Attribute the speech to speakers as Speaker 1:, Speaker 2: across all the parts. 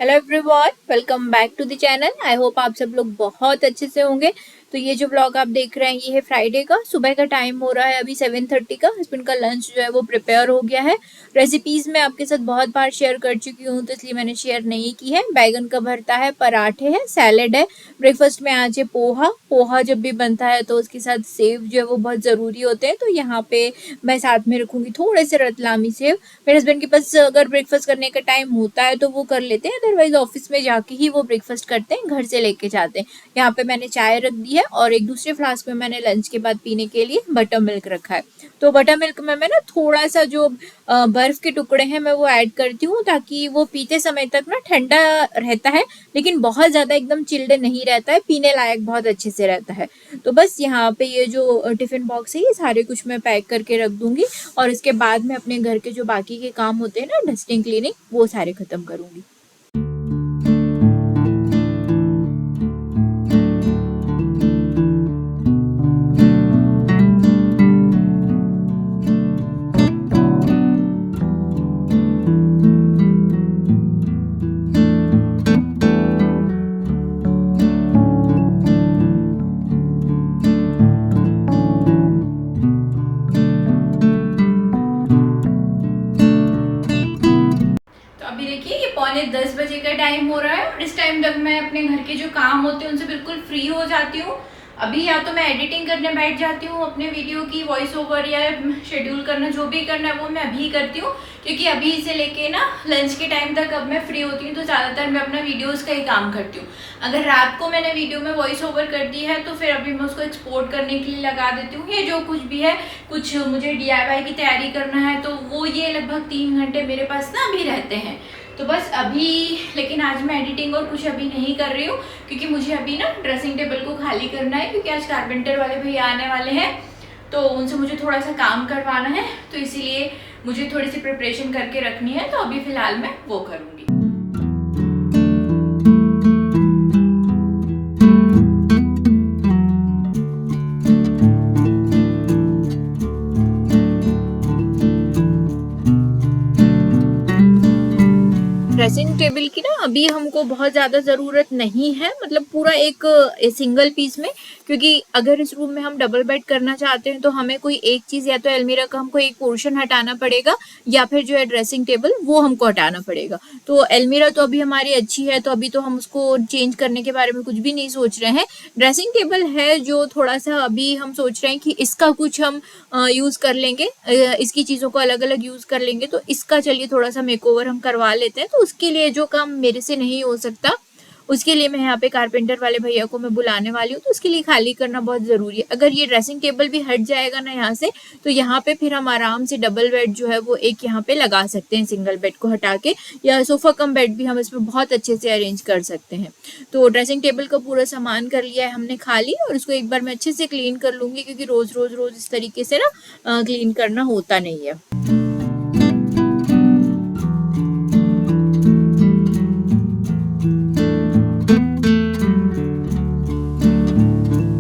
Speaker 1: Hello everyone, welcome back to the channel. I hope आप सब लोग बहुत अच्छे से होंगे। तो ये जो ब्लॉग आप देख रहे हैं ये है फ्राइडे का। सुबह का टाइम हो रहा है अभी 7:30 का। हस्बैंड का लंच जो है वो प्रिपेयर हो गया है। रेसिपीज मैं आपके साथ बहुत बार शेयर कर चुकी हूँ तो इसलिए मैंने शेयर नहीं की है। बैगन का भरता है, पराठे है, सैलेड है। ब्रेकफास्ट में आज है पोहा। पोहा जब भी बनता है तो उसके साथ सेव जो है वो बहुत ज़रूरी होते हैं। तो यहाँ पे मैं साथ में रखूँगी थोड़े से रतलामी सेव। मेरे हस्बैंड के पास अगर ब्रेकफास्ट करने का टाइम होता है तो वो कर लेते हैं, अदरवाइज ऑफिस में जाके ही वो ब्रेकफास्ट करते हैं, घर से लेके जाते हैं। यहाँ पे मैंने चाय रख दी है और एक दूसरे फ्लास्क में मैंने लंच के बाद पीने के लिए बटर मिल्क रखा है। तो बटर मिल्क में मैं ना थोड़ा सा जो बर्फ के टुकड़े हैं मैं वो ऐड करती हूँ ताकि वो पीते समय तक ना ठंडा रहता है, लेकिन बहुत ज़्यादा एकदम चिल्ड नहीं रहता है, पीने लायक बहुत अच्छे से रहता है। तो बस यहाँ पे ये जो टिफिन बॉक्स है ये सारे कुछ मैं पैक करके रख दूंगी और इसके बाद में अपने घर के जो बाकी के काम होते हैं ना, डस्टिंग क्लीनिंग, वो सारे खत्म करूंगी। तो अभी देखिए ये 9:45 का टाइम हो रहा है और इस टाइम तक मैं अपने घर के जो काम होते हैं उनसे बिल्कुल फ्री हो जाती हूँ। अभी या तो मैं एडिटिंग करने बैठ जाती हूँ अपने वीडियो की, वॉइस ओवर या शेड्यूल करना, जो भी करना है वो मैं अभी करती हूँ, क्योंकि अभी से लेके ना लंच के टाइम तक अब मैं फ्री होती हूँ तो ज़्यादातर मैं अपना वीडियोस का ही काम करती हूँ। अगर रात को मैंने वीडियो में वॉइस ओवर कर दी है तो फिर अभी मैं उसको एक्सपोर्ट करने के लिए लगा देती हूँ। ये जो कुछ भी है, कुछ मुझे DIY की तैयारी करना है तो वो ये लगभग 3 घंटे मेरे पास ना अभी रहते हैं। तो बस अभी, लेकिन आज मैं एडिटिंग और कुछ अभी नहीं कर रही हूँ क्योंकि मुझे अभी ना ड्रेसिंग टेबल को खाली करना है, क्योंकि आज कारपेंटर वाले भैया आने वाले हैं तो उनसे मुझे थोड़ा सा काम करवाना है, तो इसीलिए मुझे थोड़ी सी प्रिपरेशन करके रखनी है। तो अभी फ़िलहाल मैं वो करूँगी। ड्रेसिंग टेबल की ना अभी हमको बहुत ज़्यादा ज़रूरत नहीं है, मतलब पूरा एक सिंगल पीस में, क्योंकि अगर इस रूम में हम डबल बेड करना चाहते हैं तो हमें कोई एक चीज़, या तो अलमीरा का हमको एक पोर्शन हटाना पड़ेगा या फिर जो है ड्रेसिंग टेबल वो हमको हटाना पड़ेगा। तो अलमीरा तो अभी हमारी अच्छी है तो अभी तो हम उसको चेंज करने के बारे में कुछ भी नहीं सोच रहे हैं। ड्रेसिंग टेबल है जो थोड़ा सा अभी हम सोच रहे हैं कि इसका कुछ हम यूज़ कर लेंगे, इसकी चीज़ों को अलग अलग यूज़ कर लेंगे, तो इसका चलिए थोड़ा सा मेकओवर हम करवा लेते हैं। तो उसके लिए जो काम मेरे से नहीं हो सकता उसके लिए मैं यहाँ पे कारपेंटर वाले भैया को मैं बुलाने वाली हूँ, तो उसके लिए खाली करना बहुत ज़रूरी है। अगर ये ड्रेसिंग टेबल भी हट जाएगा ना यहाँ से, तो यहाँ पे फिर हम आराम से डबल बेड जो है वो एक यहाँ पे लगा सकते हैं, सिंगल बेड को हटा के, या सोफ़ा कम बेड भी हम इसमें बहुत अच्छे से अरेंज कर सकते हैं। तो ड्रेसिंग टेबल का पूरा सामान कर लिया है हमने खाली, और उसको एक बार मैं अच्छे से क्लीन कर लूँगी क्योंकि रोज़ रोज़ रोज़ इस तरीके से ना क्लीन करना होता नहीं है।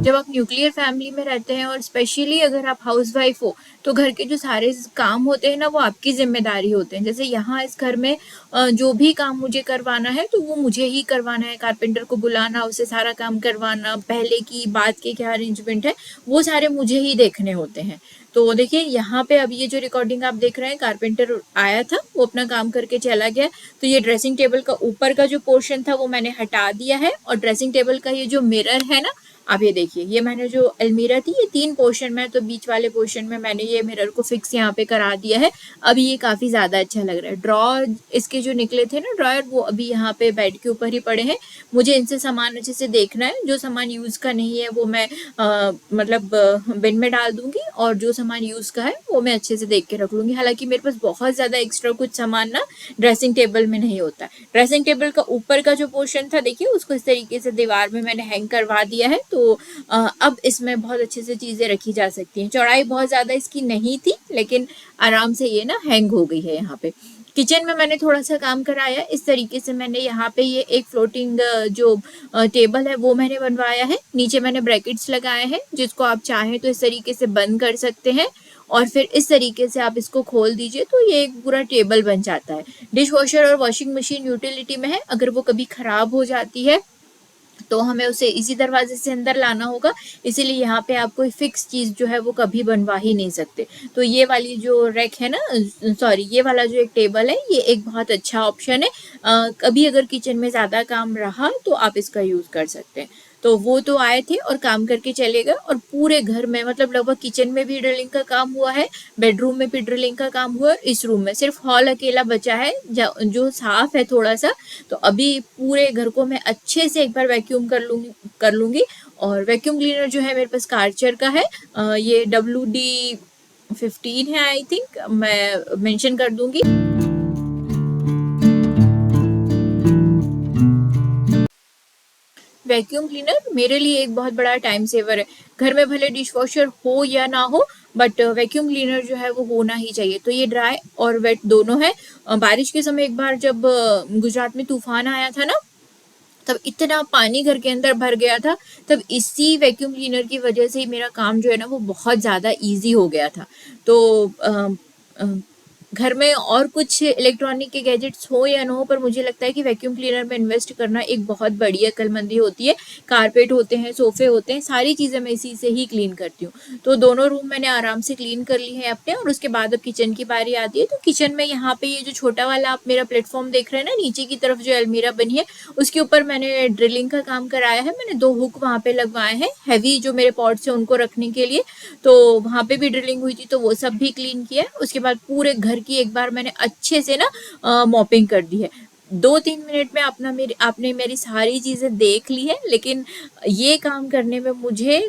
Speaker 1: जब आप न्यूक्लियर फैमिली में रहते हैं और स्पेशली अगर आप हाउसवाइफ हो तो घर के जो सारे काम होते हैं ना वो आपकी जिम्मेदारी होते हैं। जैसे यहाँ इस घर में जो भी काम मुझे करवाना है तो वो मुझे ही करवाना है। कारपेंटर को बुलाना, उसे सारा काम करवाना, पहले की बात के क्या अरेंजमेंट है वो सारे मुझे ही देखने होते हैं। तो देखिए यहाँ पे अब ये जो रिकॉर्डिंग आप देख रहे हैं, कारपेंटर आया था, वो अपना काम करके चला गया। तो ये ड्रेसिंग टेबल का ऊपर का जो पोर्शन था वो मैंने हटा दिया है, और ड्रेसिंग टेबल का ये जो मिरर है ना, आप ये देखिए, ये मैंने जो अलमीरा थी ये 3 पोर्शन में, तो बीच वाले पोर्शन में मैंने ये मिरर को फिक्स यहाँ पे करा दिया है। अभी ये काफ़ी ज़्यादा अच्छा लग रहा है। ड्रॉर इसके जो निकले थे ना ड्रॉयर, वो अभी यहाँ पे बेड के ऊपर ही पड़े हैं। मुझे इनसे सामान अच्छे से देखना है, जो सामान यूज़ का नहीं है वो मैं मतलब बिन में डाल दूंगी, और जो सामान यूज़ का है वो मैं अच्छे से देख के रख लूँगी। हालांकि मेरे पास बहुत ज़्यादा एक्स्ट्रा कुछ सामान ना ड्रेसिंग टेबल में नहीं होता। ड्रेसिंग टेबल का ऊपर का जो पोर्शन था देखिए, उसको इस तरीके से दीवार में मैंने हैंग करवा दिया है। तो अब इसमें बहुत अच्छे से चीज़ें रखी जा सकती हैं। चौड़ाई बहुत ज़्यादा इसकी नहीं थी, लेकिन आराम से ये ना हैंग हो गई है यहाँ पे। किचन में मैंने थोड़ा सा काम कराया, इस तरीके से मैंने यहाँ पे ये एक फ्लोटिंग जो टेबल है वो मैंने बनवाया है। नीचे मैंने ब्रैकेट्स लगाए हैं, जिसको आप चाहें तो इस तरीके से बंद कर सकते हैं, और फिर इस तरीके से आप इसको खोल दीजिए तो ये एक पूरा टेबल बन जाता है। डिश वॉशर और वॉशिंग मशीन यूटिलिटी में है, अगर वो कभी खराब हो जाती है तो हमें उसे इसी दरवाजे से अंदर लाना होगा, इसीलिए यहाँ पे आप कोई फिक्स चीज़ जो है वो कभी बनवा ही नहीं सकते। तो ये वाली जो रैक है ना, सॉरी, ये वाला जो एक टेबल है, ये एक बहुत अच्छा ऑप्शन है। कभी अगर किचन में ज़्यादा काम रहा तो आप इसका यूज़ कर सकते हैं। तो वो तो आए थे और काम करके चले गए, और पूरे घर में मतलब लगभग किचन में भी ड्रिलिंग का काम हुआ है, बेडरूम में भी ड्रिलिंग का काम हुआ है, इस रूम में सिर्फ हॉल अकेला बचा है जो साफ है थोड़ा सा। तो अभी पूरे घर को मैं अच्छे से एक बार वैक्यूम कर लूंगी। और वैक्यूम क्लीनर जो है मेरे पास कार्चर का है, ये WD-15 है, आई थिंक मैं मेंशन कर दूंगी। वैक्यूम क्लीनर मेरे लिए एक बहुत बड़ा टाइम सेवर है। घर में भले डिश वॉशर हो या ना हो, बट वैक्यूम क्लीनर जो है वो होना ही चाहिए। तो ये ड्राई और वेट दोनों है। बारिश के समय एक बार जब गुजरात में तूफान आया था ना, तब इतना पानी घर के अंदर भर गया था, तब इसी वैक्यूम क्लीनर की वजह से ही मेरा काम जो है ना वो बहुत ज़्यादा इजी हो गया था। तो घर में और कुछ इलेक्ट्रॉनिक के गैजेट्स हो या ना हो, पर मुझे लगता है कि वैक्यूम क्लीनर में इन्वेस्ट करना एक बहुत बड़ी अक्लमंदी होती है। कारपेट होते हैं, सोफे होते हैं, सारी चीज़ें मैं इसी से ही क्लीन करती हूँ। तो दोनों रूम मैंने आराम से क्लीन कर ली है अपने, और उसके बाद अब किचन की बारी आती है। तो किचन में यहाँ पे ये जो छोटा वाला आप मेरा प्लेटफॉर्म देख रहे हैं ना, नीचे की तरफ जो अलमीरा बनी है उसके ऊपर मैंने ड्रिलिंग का काम कराया है। मैंने 2 हुक वहाँ पे लगवाए हैं, हैवी जो मेरे पॉट्स हैं उनको रखने के लिए। तो वहाँ पे भी ड्रिलिंग हुई थी, तो वो सब भी क्लीन किया है। उसके बाद पूरे घर की एक बार मैंने अच्छे से ना मॉपिंग कर दी है। 2-3 मिनट में आपने मेरी सारी चीजें देख ली है, लेकिन ये काम करने में मुझे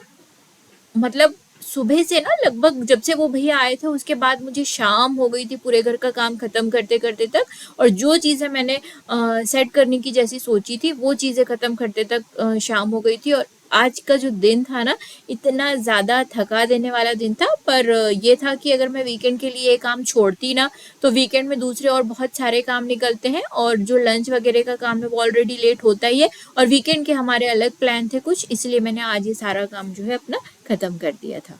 Speaker 1: मतलब सुबह से ना, लगभग जब से वो भैया आए थे उसके बाद मुझे शाम हो गई थी पूरे घर का काम खत्म करते करते तक। और जो चीज़ें मैंने सेट करने की जैसी सोची थी वो चीज़ें खत्म करते तक शाम हो गई थी। और आज का जो दिन था ना, इतना ज़्यादा थका देने वाला दिन था, पर ये था कि अगर मैं वीकेंड के लिए ये काम छोड़ती ना, तो वीकेंड में दूसरे और बहुत सारे काम निकलते हैं, और जो लंच वगैरह का काम है वो ऑलरेडी लेट होता ही है, और वीकेंड के हमारे अलग प्लान थे कुछ, इसलिए मैंने आज ये सारा काम जो है अपना खत्म कर दिया था।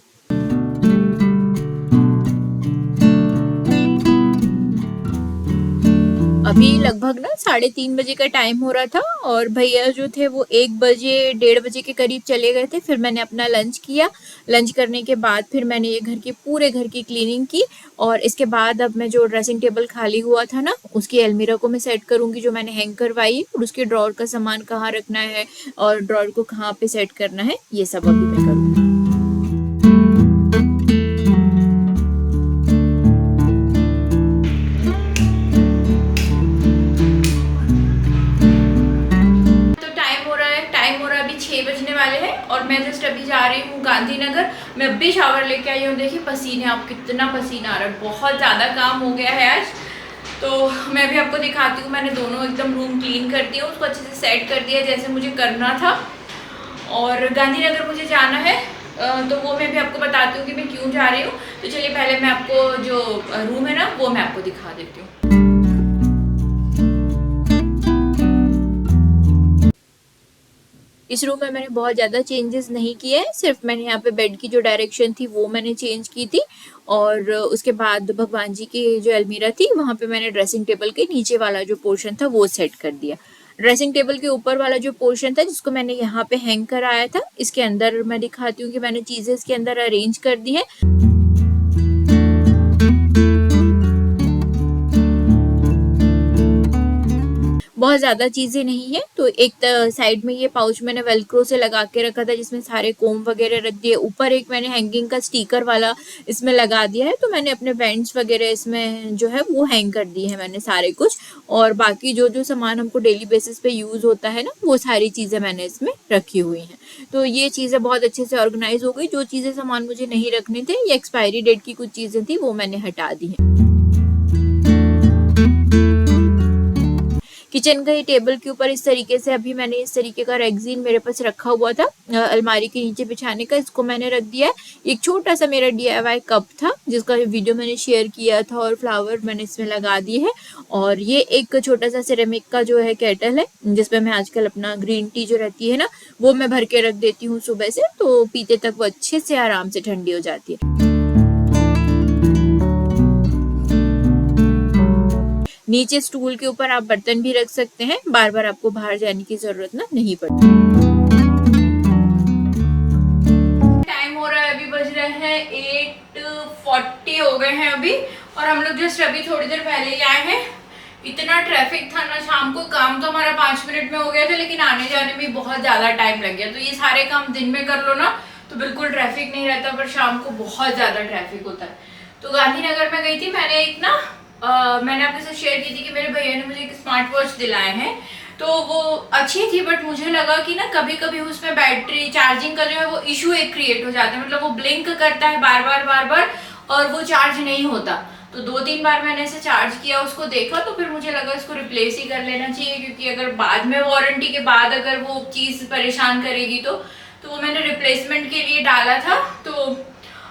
Speaker 1: अभी लगभग ना 3:30 बजे का टाइम हो रहा था, और भैया जो थे वो 1 बजे 1:30 बजे के करीब चले गए थे। फिर मैंने अपना लंच किया। लंच करने के बाद फिर मैंने ये पूरे घर की क्लीनिंग की, और इसके बाद अब मैं जो ड्रेसिंग टेबल खाली हुआ था ना, उसकी अलमीरा को मैं सेट करूंगी जो मैंने हैंग करवाई, और उसके ड्रॉर का सामान कहाँ रखना है और ड्रॉर को कहाँ पे सेट करना है, ये सब अभी मैं करूँगी। और मैं जस्ट अभी जा रही हूँ गांधीनगर। मैं अभी शावर लेके आई हूँ। देखिए पसीने, आप कितना पसीना आ रहा है, बहुत ज़्यादा काम हो गया है आज। तो मैं भी आपको दिखाती हूँ। मैंने दोनों एकदम रूम क्लीन कर दिया, उसको अच्छे से सेट कर दिया जैसे मुझे करना था। और गांधीनगर मुझे जाना है, तो वो मैं भी आपको बताती हूँ कि मैं क्यों जा रही हूँ। तो चलिए पहले मैं आपको जो रूम है ना वो मैं आपको दिखा देती हूँ। इस रूम में मैंने बहुत ज़्यादा चेंजेस नहीं किए हैं, सिर्फ मैंने यहाँ पे बेड की जो डायरेक्शन थी वो मैंने चेंज की थी, और उसके बाद भगवान जी की जो अलमीरा थी वहाँ पे मैंने ड्रेसिंग टेबल के नीचे वाला जो पोर्शन था वो सेट कर दिया। ड्रेसिंग टेबल के ऊपर वाला जो पोर्शन था जिसको मैंने यहाँ पे हैंग कराया था, इसके अंदर मैं दिखाती हूँ कि मैंने चीज़ें इसके अंदर अरेंज कर दी है। बहुत ज़्यादा चीज़ें नहीं है। तो एक साइड में ये पाउच मैंने वेलक्रो से लगा के रखा था जिसमें सारे कोम वगैरह रख दिए। ऊपर एक मैंने हैंगिंग का स्टिकर वाला इसमें लगा दिया है, तो मैंने अपने बैंड्स वगैरह इसमें जो है वो हैंग कर दिए हैं मैंने सारे कुछ। और बाकी जो जो सामान हमको डेली बेसिस पे यूज़ होता है ना, वो सारी चीज़ें मैंने इसमें रखी हुई हैं। तो ये चीज़ें बहुत अच्छे से ऑर्गेनाइज हो गई। जो चीज़ें सामान मुझे नहीं रखने थे, ये एक्सपायरी डेट की कुछ चीज़ें थी वो मैंने हटा दी हैं। किचन का ही टेबल के ऊपर इस तरीके से अभी मैंने इस तरीके का रेगजीन मेरे पास रखा हुआ था अलमारी के नीचे बिछाने का, इसको मैंने रख दिया है। एक छोटा सा मेरा DIY कप था जिसका वीडियो मैंने शेयर किया था, और फ्लावर मैंने इसमें लगा दिए है। और ये एक छोटा सा सिरेमिक का जो है केटल है जिसमें मैं आजकल अपना ग्रीन टी जो रहती है ना वो मैं भर के रख देती हूँ सुबह से, तो पीते तक वो अच्छे से आराम से ठंडी हो जाती है। नीचे स्टूल के ऊपर आप बर्तन भी रख सकते हैं, बार बार आपको बाहर जाने की जरूरत ना नहीं पड़ती। टाइम हो रहा है, अभी बज रहे हैं 8:40 हो गए हैं अभी, और हम लोग जस्ट अभी थोड़ी देर पहले ही आए हैं। इतना ट्रैफिक था ना शाम को, काम तो हमारा 5 मिनट में हो गया था, लेकिन आने जाने में बहुत ज्यादा टाइम लग गया। तो ये सारे काम दिन में कर लो ना तो बिल्कुल ट्रैफिक नहीं रहता, पर शाम को बहुत ज्यादा ट्रैफिक होता है। तो गांधीनगर में गई थी, मैंने एक ना मैंने आपके साथ शेयर की थी कि मेरे भैया ने मुझे एक स्मार्ट वॉच दिलाए हैं, तो वो अच्छी थी, बट मुझे लगा कि ना कभी कभी उसमें बैटरी चार्जिंग का जो है वो इशू एक क्रिएट हो जाता है, मतलब वो ब्लिंक करता है बार बार और वो चार्ज नहीं होता। तो 2-3 बार मैंने इसे चार्ज किया, उसको देखा, तो फिर मुझे लगा इसको रिप्लेस ही कर लेना चाहिए, क्योंकि अगर बाद में वारंटी के बाद अगर वो चीज परेशान करेगी तो वो मैंने रिप्लेसमेंट के लिए डाला था। तो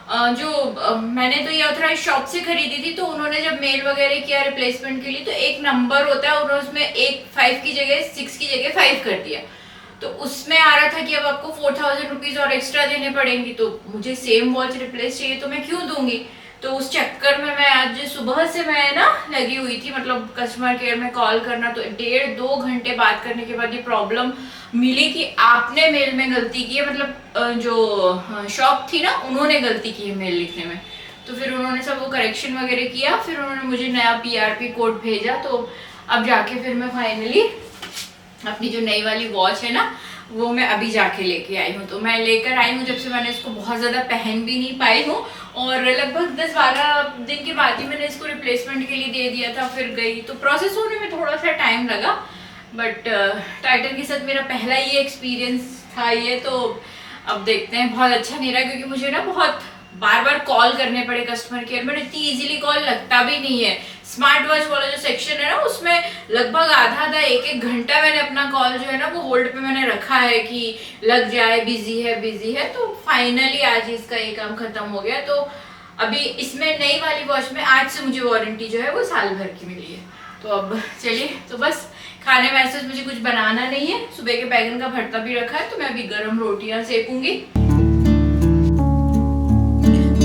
Speaker 1: मैंने तो ये ऑथराइज शॉप से खरीदी थी, तो उन्होंने जब मेल वगैरह किया रिप्लेसमेंट के लिए, तो एक नंबर होता है, उन्होंने उसमें 5 की जगह 6 की जगह 5 कर दिया। तो उसमें आ रहा था कि अब आपको 4000 रुपीज और एक्स्ट्रा देने पड़ेंगी। तो मुझे सेम वॉच रिप्लेस चाहिए, तो मैं क्यों दूंगी। तो उस चक्कर में मैं आज सुबह से मैं ना लगी हुई थी, मतलब कस्टमर केयर में कॉल करना, तो 1.5-2 घंटे बात करने के बाद ये प्रॉब्लम मिली कि आपने मेल में गलती की है, मतलब जो शॉप थी ना उन्होंने गलती की है मेल लिखने में। तो फिर उन्होंने सब वो करेक्शन वगैरह किया, फिर उन्होंने मुझे नया PRP कोड भेजा। तो अब जाके फिर मैं फाइनली अपनी जो नई वाली वॉच है ना वो मैं अभी जाके लेके आई हूँ। तो मैं लेकर आई हूँ जब से मैंने इसको बहुत ज़्यादा पहन भी नहीं पाई हूँ, और लगभग 10-12 दिन के बाद ही मैंने इसको रिप्लेसमेंट के लिए दे दिया था। फिर गई तो प्रोसेस होने में थोड़ा सा टाइम लगा, बट टाइटन के साथ मेरा पहला ये एक्सपीरियंस था ये। तो अब देखते हैं, बहुत अच्छा नहीं रहा, क्योंकि मुझे ना बहुत बार बार कॉल करने पड़े कस्टमर केयर में, इतनी इजीली कॉल लगता भी नहीं है। स्मार्ट वॉच वाला जो सेक्शन है ना उसमें लगभग आधा 1-1 घंटा मैंने अपना कॉल जो है ना वो होल्ड पे मैंने रखा है कि लग जाए, बिजी है। तो फाइनली आज इसका ये काम खत्म हो गया। तो अभी इसमें नई वाली वॉच में आज से मुझे वारंटी जो है वो साल भर की मिली है। तो अब चलिए, तो बस खाने में ऐसे मुझे कुछ बनाना नहीं है, सुबह के बैगन का भरता भी रखा है, तो मैं अभी गर्म रोटियां सेकूंगी।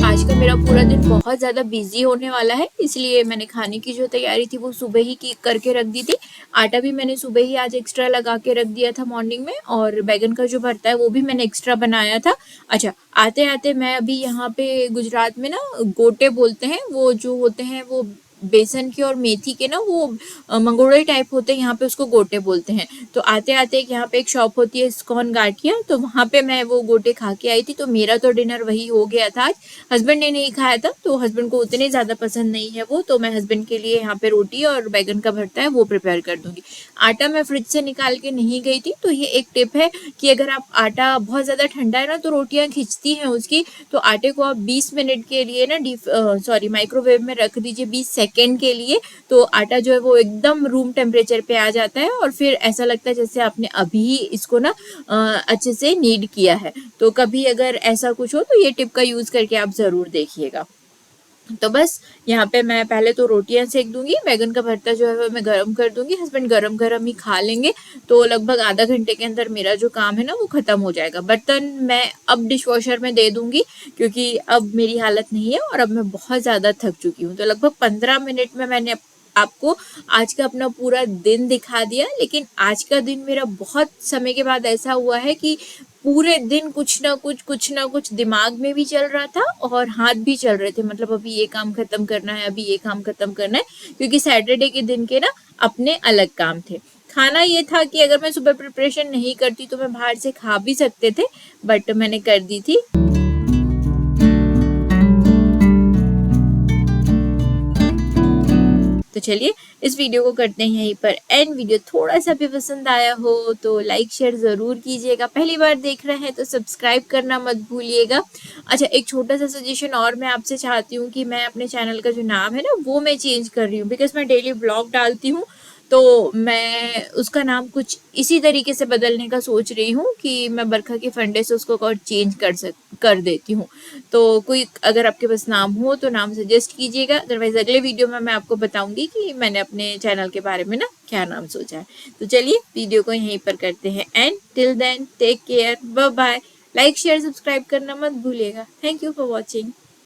Speaker 1: आज का मेरा पूरा दिन बहुत ज़्यादा बिजी होने वाला है, इसलिए मैंने खाने की जो तैयारी थी वो सुबह ही की करके रख दी थी। आटा भी मैंने सुबह ही आज एक्स्ट्रा लगा के रख दिया था मॉर्निंग में, और बैगन का जो भरता है वो भी मैंने एक्स्ट्रा बनाया था। अच्छा, आते आते मैं अभी यहाँ पे गुजरात में ना गोटे बोलते हैं, वो जो होते हैं वो बेसन के और मेथी के ना वो मंगोड़े टाइप होते हैं, यहाँ पे उसको गोटे बोलते हैं। तो आते आते यहाँ पे एक शॉप होती है इस्कॉन गाठिया, तो वहाँ पे मैं वो गोटे खा के आई थी। तो मेरा तो डिनर वही हो गया था आज। हस्बैंड ने नहीं खाया था, तो हस्बैंड को उतने ज़्यादा पसंद नहीं है वो, तो मैं हस्बैंड के लिए यहाँ पे रोटी और बैगन का भरता है वो प्रिपेयर कर दूंगी। आटा मैं फ्रिज से निकाल के नहीं गई थी, तो ये एक टिप है कि अगर आप आटा बहुत ज़्यादा ठंडा है ना तो रोटियाँ खिंचती हैं उसकी, तो आटे को आप 20 मिनट के लिए ना माइक्रोवेव में रख दीजिए 20 सेकेंड के लिए। तो आटा जो है वो एकदम रूम टेम्परेचर पे आ जाता है, और फिर ऐसा लगता है जैसे आपने अभी इसको ना अच्छे से नीड किया है। तो कभी अगर ऐसा कुछ हो तो ये टिप का यूज़ करके आप ज़रूर देखिएगा। तो बस यहाँ पे मैं पहले तो रोटियां सेक दूंगी, बैगन का भरता जो है मैं गरम कर दूंगी, हस्बैंड गरम गरम ही खा लेंगे। तो लगभग आधा घंटे के अंदर मेरा जो काम है ना वो खत्म हो जाएगा। बर्तन मैं अब डिश वॉशर में दे दूंगी, क्योंकि अब मेरी हालत नहीं है और अब मैं बहुत ज़्यादा थक चुकी हूँ। तो लगभग 15 मिनट में मैंने आपको आज का अपना पूरा दिन दिखा दिया। लेकिन आज का दिन मेरा बहुत समय के बाद ऐसा हुआ है कि पूरे दिन कुछ ना कुछ दिमाग में भी चल रहा था और हाथ भी चल रहे थे, मतलब अभी ये काम खत्म करना है, अभी ये काम खत्म करना है, क्योंकि सैटरडे के दिन के ना अपने अलग काम थे। खाना ये था कि अगर मैं सुबह प्रिपरेशन नहीं करती तो मैं बाहर से खा भी सकते थे, बट मैंने कर दी थी। तो चलिए इस वीडियो को करते हैं यहीं पर एंड। वीडियो थोड़ा सा भी पसंद आया हो तो लाइक शेयर ज़रूर कीजिएगा। पहली बार देख रहे हैं तो सब्सक्राइब करना मत भूलिएगा। अच्छा, एक छोटा सा सजेशन और मैं आपसे चाहती हूँ कि मैं अपने चैनल का जो नाम है ना वो मैं चेंज कर रही हूँ, बिकॉज मैं डेली ब्लॉग डालती हूँ, तो मैं उसका नाम कुछ इसी तरीके से बदलने का सोच रही हूँ कि मैं बरखा के फंडे से उसको और चेंज कर देती हूँ। तो कोई अगर आपके पास नाम हो तो नाम सजेस्ट कीजिएगा, अदरवाइज अगले वीडियो में मैं आपको बताऊंगी कि मैंने अपने चैनल के बारे में ना क्या नाम सोचा है। तो चलिए वीडियो को यहीं पर करते हैं end. Till then take care, bye bye. Like share subscribe करना मत भूलिएगा। Thank you for watching.